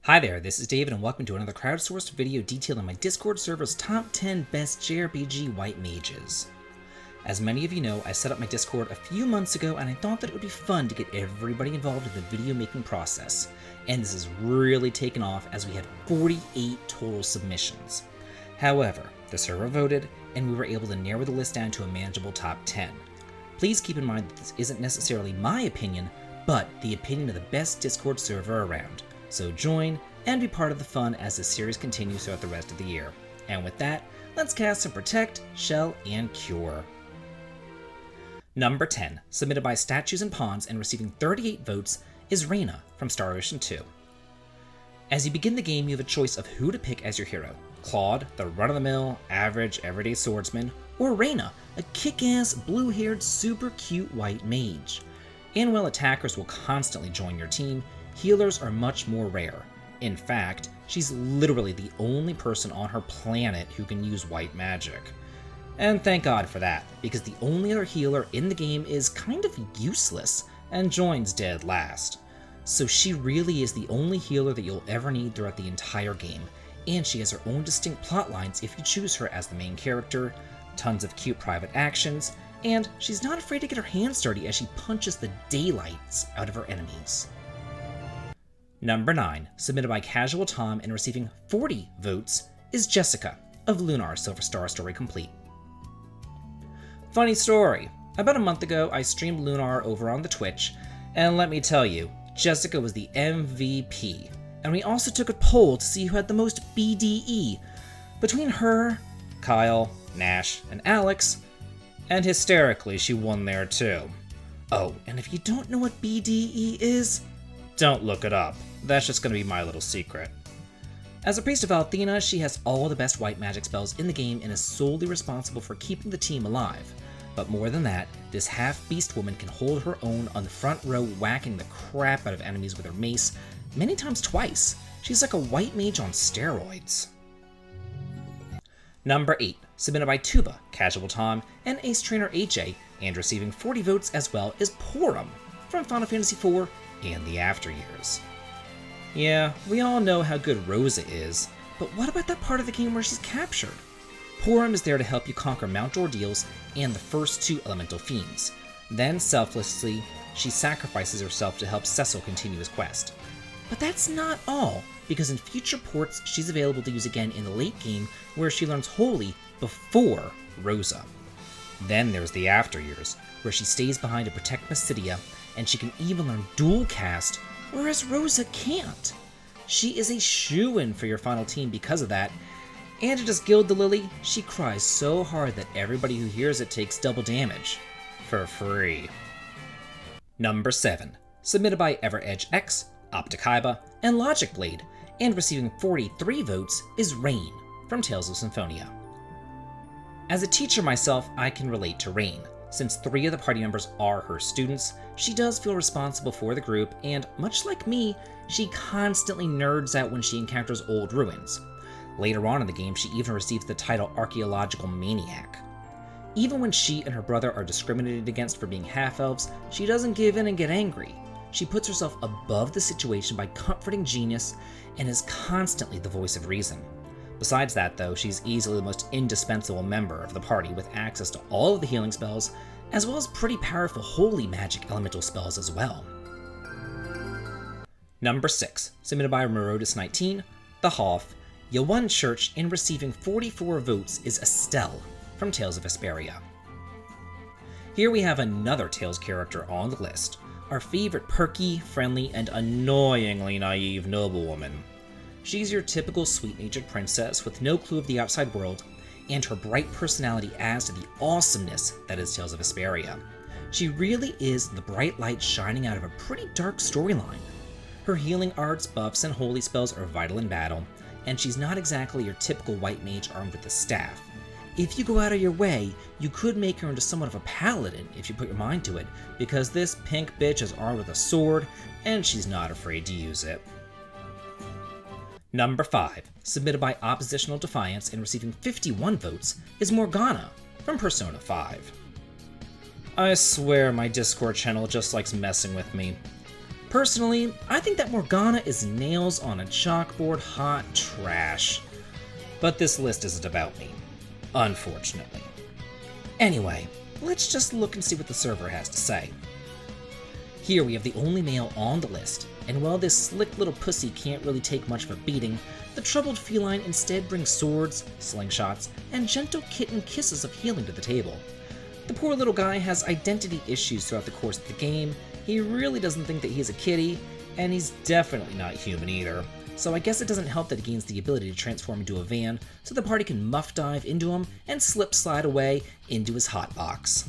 Hi there, this is David and welcome to another crowdsourced video detailing my Discord server's top 10 best JRPG white mages. As many of you know, I set up my Discord a few months ago and I thought that it would be fun to get everybody involved in the video making process, and this has really taken off as we had 48 total submissions. However, the server voted and we were able to narrow the list down to a manageable top 10. Please keep in mind that this isn't necessarily my opinion, but the opinion of the best Discord server around. So join and be part of the fun as this series continues throughout the rest of the year. And with that, let's cast some Protect, Shell, and Cure. Number 10, submitted by Statues and Pawns and receiving 38 votes, is Rena from Star Ocean 2. As you begin the game, you have a choice of who to pick as your hero. Claude, the run-of-the-mill, average, everyday swordsman, or Rena, a kick-ass, blue-haired, super cute white mage. And while attackers will constantly join your team, healers are much more rare. In fact, she's literally the only person on her planet who can use white magic. And thank God for that, because the only other healer in the game is kind of useless and joins dead last. So she really is the only healer that you'll ever need throughout the entire game, and she has her own distinct plot lines if you choose her as the main character, tons of cute private actions, and she's not afraid to get her hands dirty as she punches the daylights out of her enemies. Number 9, submitted by Casual Tom and receiving 40 votes, is Jessica of Lunar Silver Star Story Complete. Funny story, about a month ago I streamed Lunar over on the Twitch, and let me tell you, Jessica was the MVP, and we also took a poll to see who had the most BDE. Between her, Kyle, Nash, and Alex, and hysterically she won there too. Oh, and if you don't know what BDE is, don't look it up. That's just going to be my little secret. As a priest of Althena, she has all the best white magic spells in the game and is solely responsible for keeping the team alive. But more than that, this half-beast woman can hold her own on the front row, whacking the crap out of enemies with her mace, many times twice. She's like a white mage on steroids. Number 8, submitted by Tuba, Casual Tom, and Ace Trainer AJ, and receiving 40 votes as well, is Purim from Final Fantasy IV and the After Years. Yeah, we all know how good Rosa is, but what about that part of the game where she's captured? Purim is there to help you conquer Mount Ordeals and the first 2 elemental fiends. Then, selflessly, she sacrifices herself to help Cecil continue his quest. But that's not all, because in future ports she's available to use again in the late game where she learns Holy before Rosa. Then there's the After Years, where she stays behind to protect Mysidia, and she can even learn Dual Cast, whereas Rosa can't. She is a shoo-in for your final team because of that, and to just gild the lily, she cries so hard that everybody who hears it takes double damage. For free. Number 7, submitted by EverEdge X, Opticaiba, and Logic Blade, and receiving 43 votes, is Raine from Tales of Symphonia. As a teacher myself, I can relate to Raine. Since 3 of the party members are her students, she does feel responsible for the group, and much like me, she constantly nerds out when she encounters old ruins. Later on in the game, she even receives the title Archaeological Maniac. Even when she and her brother are discriminated against for being half-elves, she doesn't give in and get angry. She puts herself above the situation by comforting Genius, and is constantly the voice of reason. Besides that, though, she's easily the most indispensable member of the party with access to all of the healing spells, as well as pretty powerful holy magic elemental spells as well. Number 6, submitted by Merodis19, The Hoff, Yawan Church, and receiving 44 votes, is Estelle from Tales of Vesperia. Here we have another Tales character on the list, our favorite perky, friendly, and annoyingly naive noblewoman. She's your typical sweet-natured princess with no clue of the outside world, and her bright personality adds to the awesomeness that is Tales of Vesperia. She really is the bright light shining out of a pretty dark storyline. Her healing arts, buffs, and holy spells are vital in battle, and she's not exactly your typical white mage armed with a staff. If you go out of your way, you could make her into somewhat of a paladin if you put your mind to it, because this pink bitch is armed with a sword, and she's not afraid to use it. Number 5, submitted by Oppositional Defiance and receiving 51 votes, is Morgana from Persona 5. I swear my Discord channel just likes messing with me. Personally, I think that Morgana is nails on a chalkboard hot trash. But this list isn't about me, unfortunately. Anyway, let's just look and see what the server has to say. Here we have the only male on the list, and while this slick little pussy can't really take much of a beating, the troubled feline instead brings swords, slingshots, and gentle kitten kisses of healing to the table. The poor little guy has identity issues throughout the course of the game, he really doesn't think that he's a kitty, and he's definitely not human either. So I guess it doesn't help that he gains the ability to transform into a van, so the party can muff dive into him and slip slide away into his hotbox.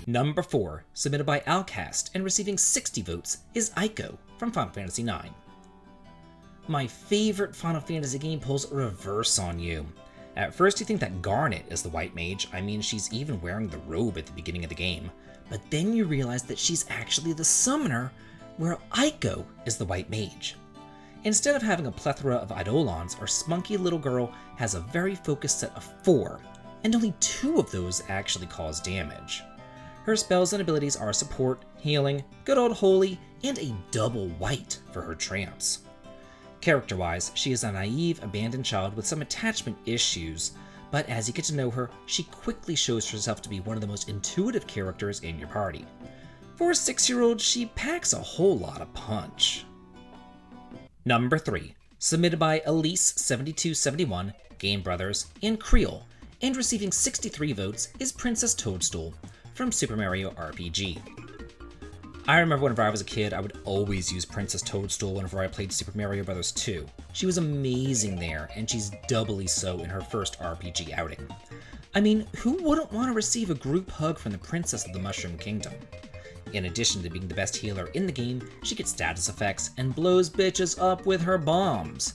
Number 4, submitted by Alcast and receiving 60 votes, is Eiko from Final Fantasy IX. My favorite Final Fantasy game pulls a reverse on you. At first you think that Garnet is the white mage, I mean she's even wearing the robe at the beginning of the game, but then you realize that she's actually the summoner, where Eiko is the white mage. Instead of having a plethora of eidolons, our spunky little girl has a very focused set of 4, and only 2 of those actually cause damage. Her spells and abilities are support, healing, good old holy, and a double white for her tramps. Character-wise, she is a naive, abandoned child with some attachment issues, but as you get to know her, she quickly shows herself to be one of the most intuitive characters in your party. For a 6-year-old, she packs a whole lot of punch. Number 3, submitted by Elise7271, Game Brothers, and Creole, and receiving 63 votes, is Princess Toadstool from Super Mario RPG. I remember whenever I was a kid, I would always use Princess Toadstool whenever I played Super Mario Bros. 2. She was amazing there, and she's doubly so in her first RPG outing. I mean, who wouldn't want to receive a group hug from the Princess of the Mushroom Kingdom? In addition to being the best healer in the game, she gets status effects and blows bitches up with her bombs.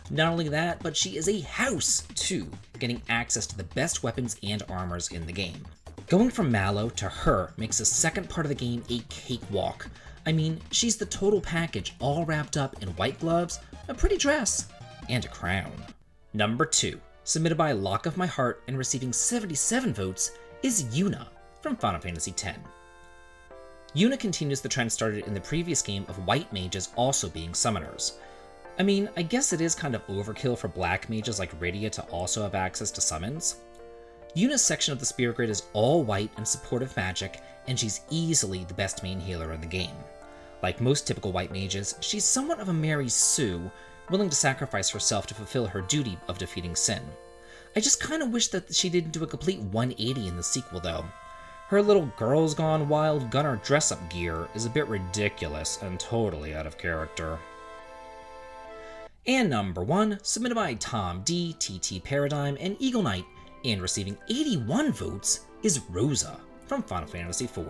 Not only that, but she is a house, too, getting access to the best weapons and armors in the game. Going from Mallow to her makes the second part of the game a cakewalk. I mean, she's the total package, all wrapped up in white gloves, a pretty dress, and a crown. Number 2, submitted by Lock of My Heart and receiving 77 votes, is Yuna from Final Fantasy X. Yuna continues the trend started in the previous game of white mages also being summoners. I mean, I guess it is kind of overkill for black mages like Rydia to also have access to summons. Yuna's section of the Spirit Grid is all white and supportive magic, and she's easily the best main healer in the game. Like most typical white mages, she's somewhat of a Mary Sue, willing to sacrifice herself to fulfill her duty of defeating sin. I just kinda wish that she didn't do a complete 180 in the sequel though. Her little Girls Gone Wild Gunner dress-up gear is a bit ridiculous and totally out of character. And number 1, submitted by Tom D, TT Paradigm, and Eagle Knight, and receiving 81 votes, is Rosa from Final Fantasy IV.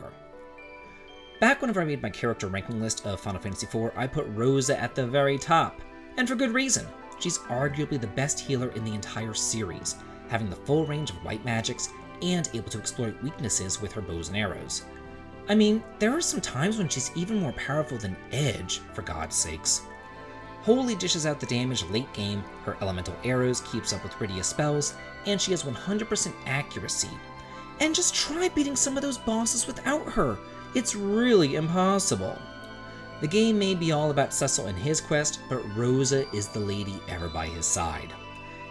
Back whenever I made my character ranking list of Final Fantasy IV, I put Rosa at the very top, and for good reason. She's arguably the best healer in the entire series, having the full range of white magics and able to exploit weaknesses with her bows and arrows. I mean, there are some times when she's even more powerful than Edge, for God's sakes. Holy dishes out the damage late game, her elemental arrows keeps up with Rydia's spells, and she has 100% accuracy. And just try beating some of those bosses without her. It's really impossible. The game may be all about Cecil and his quest, but Rosa is the lady ever by his side.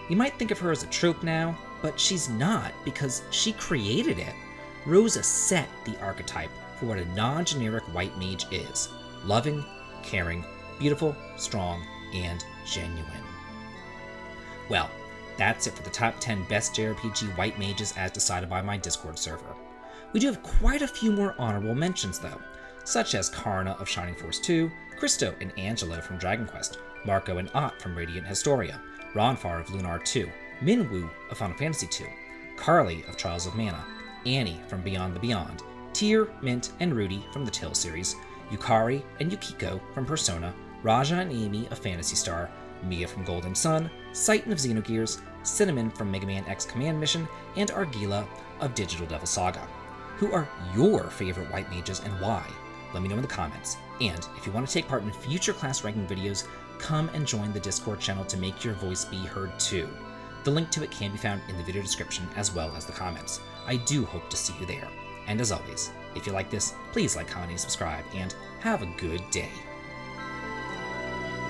You might think of her as a trope now, but she's not, because she created it. Rosa set the archetype for what a non-generic white mage is. Loving, caring, beautiful, strong, and genuine. Well, that's it for the top 10 best JRPG white mages as decided by my Discord server. We do have quite a few more honorable mentions though, such as Karna of Shining Force 2, Christo and Angelo from Dragon Quest, Marco and Ott from Radiant Historia, Ronfar of Lunar 2, Minwu of Final Fantasy 2, Carly of Trials of Mana, Annie from Beyond the Beyond, Tyr, Mint, and Rudy from the Till series, Yukari and Yukiko from Persona, Raja and Amy of Phantasy Star, Mia from Golden Sun, Citan of Xenogears, Cinnamon from Mega Man X Command Mission, and Argila of Digital Devil Saga. Who are your favorite white mages and why? Let me know in the comments. And if you want to take part in future class ranking videos, come and join the Discord channel to make your voice be heard too. The link to it can be found in the video description as well as the comments. I do hope to see you there. And as always, If you like this, please like, comment, and subscribe, and have a good day.